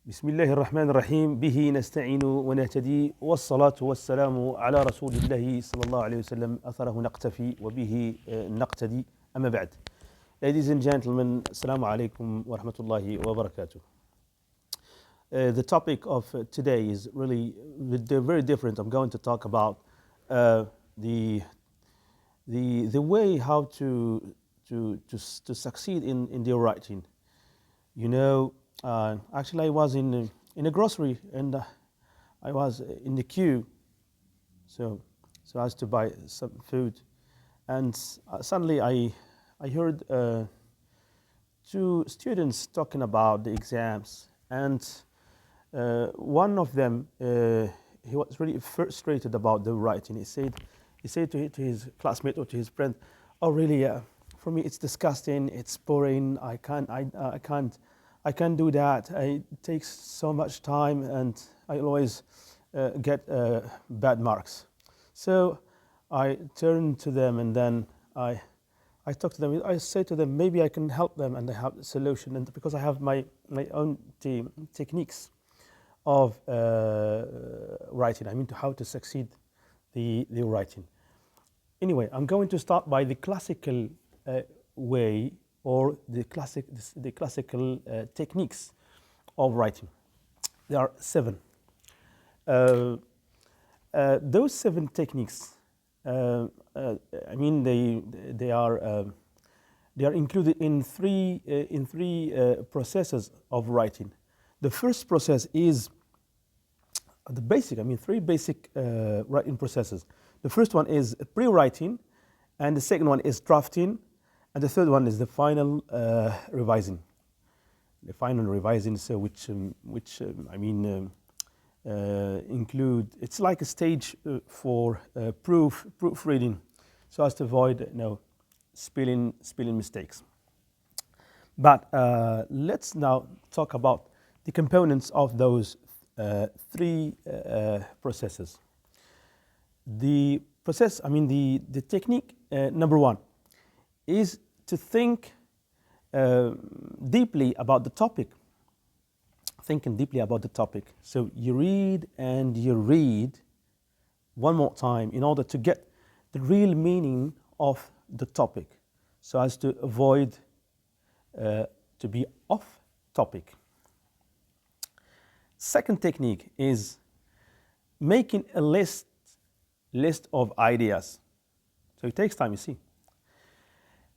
بسم الله الرحمن الرحيم به نستعين ونهتدي والصلاة والسلام على رسول الله صلى الله عليه وسلم أثره نقتفي وبه نقتدي أما بعد. Ladies and gentlemen, Assalamu alaikum wa rahmatullahi wa barakatuh. The topic of today is really very different. I'm going to talk about the way how to succeed in their writing. You know, actually, I was in a grocery and I was in the queue, so as to buy some food, and suddenly I heard two students talking about the exams, and one of them he was really frustrated about the writing. He said to his classmate or to his friend, "Oh, really? For me, it's disgusting. It's boring. I can't do that. It takes so much time, and I always get bad marks." So I turned to them, and then I talked to them. I said to them, maybe I can help them, and I have a solution. And because I have my own techniques of writing, I mean, to how to succeed the writing. Anyway, I'm going to start by the classical way, or the classical techniques of writing. There are 7. Those 7 techniques, I mean, they are included in three processes of writing. The first process is the basic. I mean, 3 basic writing processes. The first one is pre-writing, and the second one is drafting, and the third one is the final revising. The final revising, so which include, it's like a stage for proofreading, so as to avoid spelling mistakes. But let's now talk about the components of those 3 processes. The process, the technique number 1 is to think deeply about the topic. Thinking deeply about the topic. So you read and you read one more time in order to get the real meaning of the topic, so as to avoid to be off topic. Second technique is making a list of ideas. So it takes time, you see.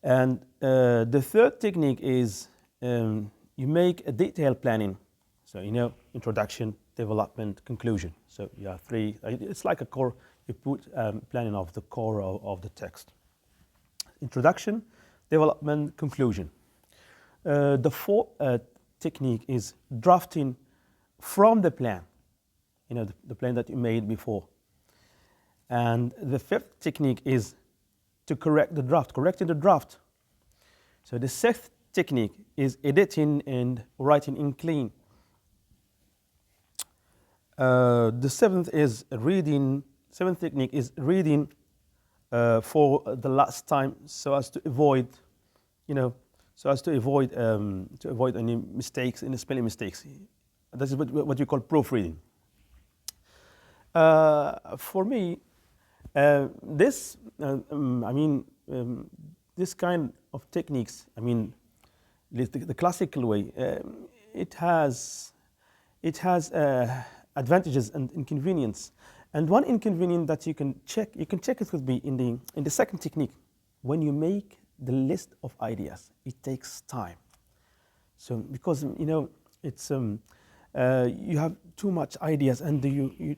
And the third technique is you make a detailed planning. So, introduction, development, conclusion. So you have 3. It's like a core. You put planning of the core of the text. Introduction, development, conclusion. The fourth technique is drafting from the plan. The plan that you made before. And the 5th technique is to correcting the draft. So the 6th technique is editing and writing in clean. The 7th technique is reading for the last time, so as to avoid, any mistakes, any spelling mistakes. That is what you call proofreading. For me, this kind of techniques, the classical way, it has advantages and inconvenience. And one inconvenience that you can check it with me in the second technique. When you make the list of ideas, it takes time. So because it's you have too much ideas, and you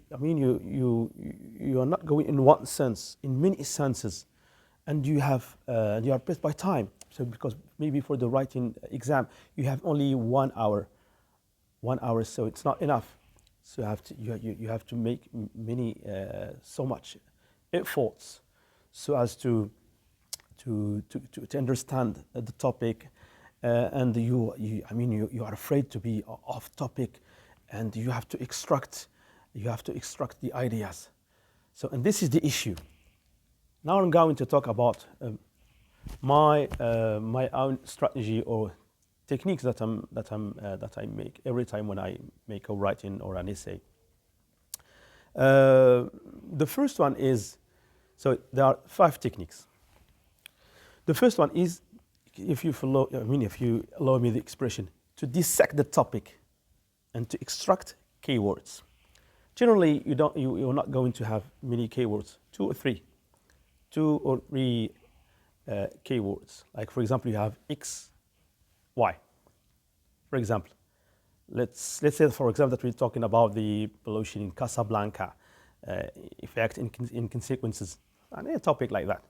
are not going in one sense, in many senses, and you are pressed by time. So because maybe for the writing exam you have only 1 hour, so it's not enough. So you have to make many so much efforts, so as to understand the topic, and you are afraid to be off topic, and you have to extract the ideas. So, and this is the issue. Now I'm going to talk about my own strategy or techniques that I make every time when I make a writing or an essay. The first one is, so there are 5 techniques. The first one is, if you allow me the expression, to dissect the topic and to extract keywords. Generally, you're not going to have many keywords, 2 or 3 keywords. Like for example, you have X, Y. For example, let's say for example that we're talking about the pollution in Casablanca, effect in consequences, and a topic like that.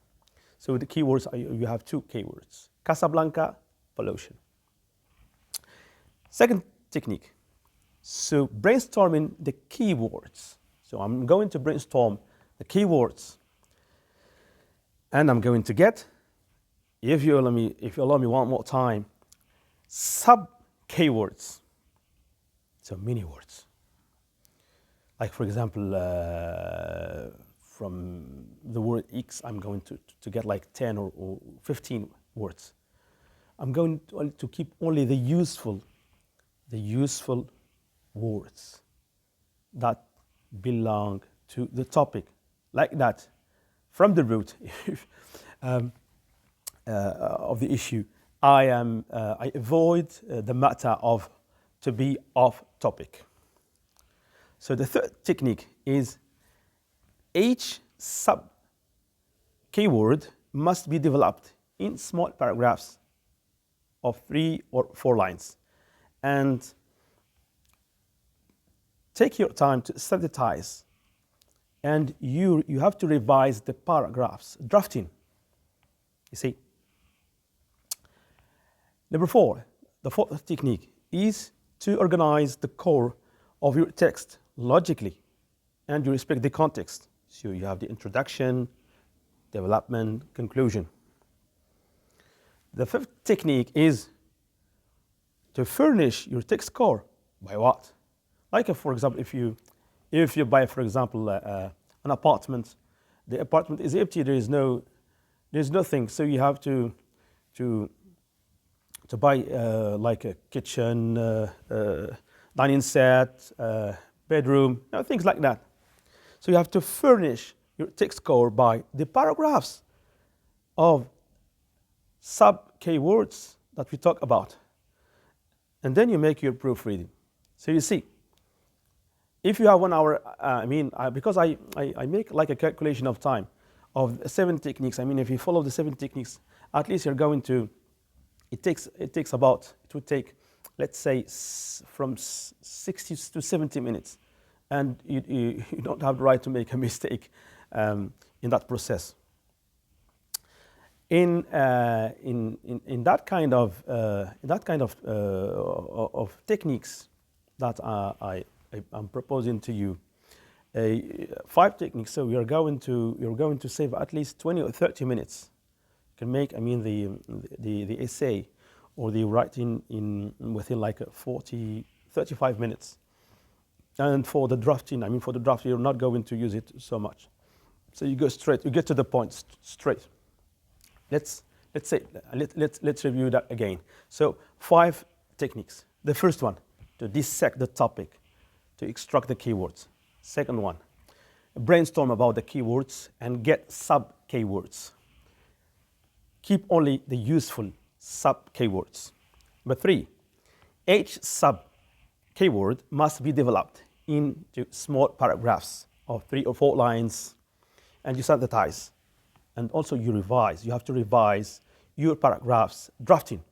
So the keywords you have 2 keywords: Casablanca, pollution. Second technique. So brainstorming the keywords. So I'm going to brainstorm the keywords, and I'm going to get, if you allow me one more time, sub keywords. So mini words. Like for example, from the word X, I'm going to get like 10 or 15 words. I'm going to keep only the useful words that belong to the topic, like that, from the root of the issue. I avoid the matter of to be off topic. So the third technique is each sub keyword must be developed in small paragraphs of 3 or 4 lines, and take your time to synthesize, and you have to revise the paragraphs, drafting, you see. Number 4, the fourth technique is to organize the core of your text logically, and you respect the context. So you have the introduction, development, conclusion. The fifth technique is to furnish your text core by what? Like for example, if you buy, for example, an apartment, the apartment is empty. There's nothing. So you have to buy like a kitchen, dining set, bedroom, things like that. So you have to furnish your text core by the paragraphs of sub keywords that we talk about, and then you make your proofreading. So you see, if you have 1 hour, because I make like a calculation of time of 7 techniques. If you follow the 7 techniques, at least you're going to. It would take, let's say, from 60 to 70 minutes, and you don't have the right to make a mistake in that process. In that kind of techniques that I'm proposing to you, 5 techniques. So you're going to save at least 20 or 30 minutes. You can make the essay or the writing within like 35 minutes. And for the drafting, you're not going to use it so much. So you go straight, you get to the point straight. Let's review that again. So 5 techniques. The first one, to dissect the topic, to extract the keywords. Second one, brainstorm about the keywords and get sub keywords. Keep only the useful sub keywords. Number 3, each sub keyword must be developed into small paragraphs of 3 or 4 lines, and you synthesize. And also you revise. You have to revise your paragraphs, drafting.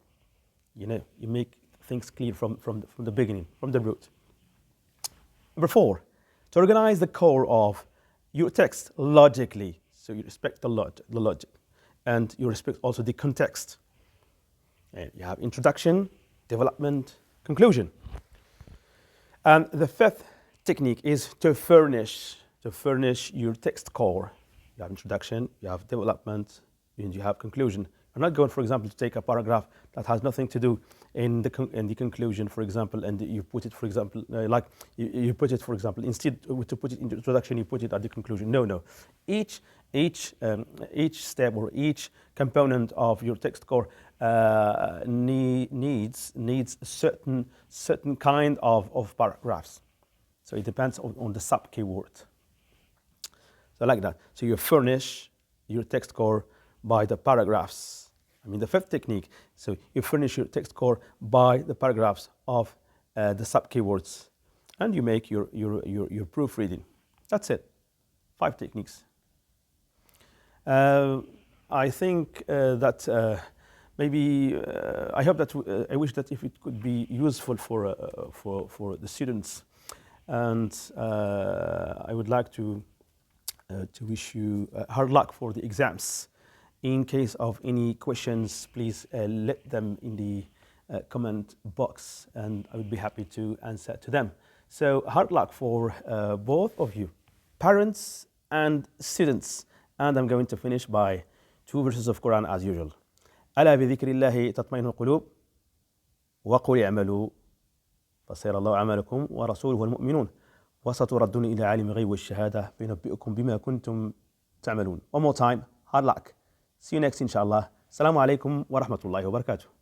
You make things clear from the beginning, from the root. Number 4, to organize the core of your text logically. So you respect the logic, and you respect also the context. And you have introduction, development, conclusion. And the 5th technique is to furnish your text core. You have introduction, you have development, and you have conclusion. I'm not going, for example, to take a paragraph that has nothing to do in the conclusion, for example, and you put it, for example, you put it, for example, instead to put it in the introduction, you put it at the conclusion. No. Each step or each component of your text core needs a certain kind of paragraphs. So it depends on the sub keyword. So like that. So you furnish your text core by the paragraphs. I mean the fifth technique. So you furnish your text core by the paragraphs of the sub keywords, and you make your proofreading. That's it. 5 techniques. I think that maybe I hope that I wish that if it could be useful for the students, and I would like to wish you hard luck for the exams. In case of any questions, please let them in the comment box, and I would be happy to answer to them. So hard luck for both of you, parents and students. And I'm going to finish by 2 verses of Quran as usual. ألا بذكر الله تطمئن القلوب وقل اعملوا فسيرى الله أعمالكم ورسوله والمؤمنون وستردون إلى عالم الغيب والشهادة فينبئكم بما كنتم تعملون. One more time, hard luck. See you next inshallah. Assalamu alaikum wa rahmatullahi wa barakatuh.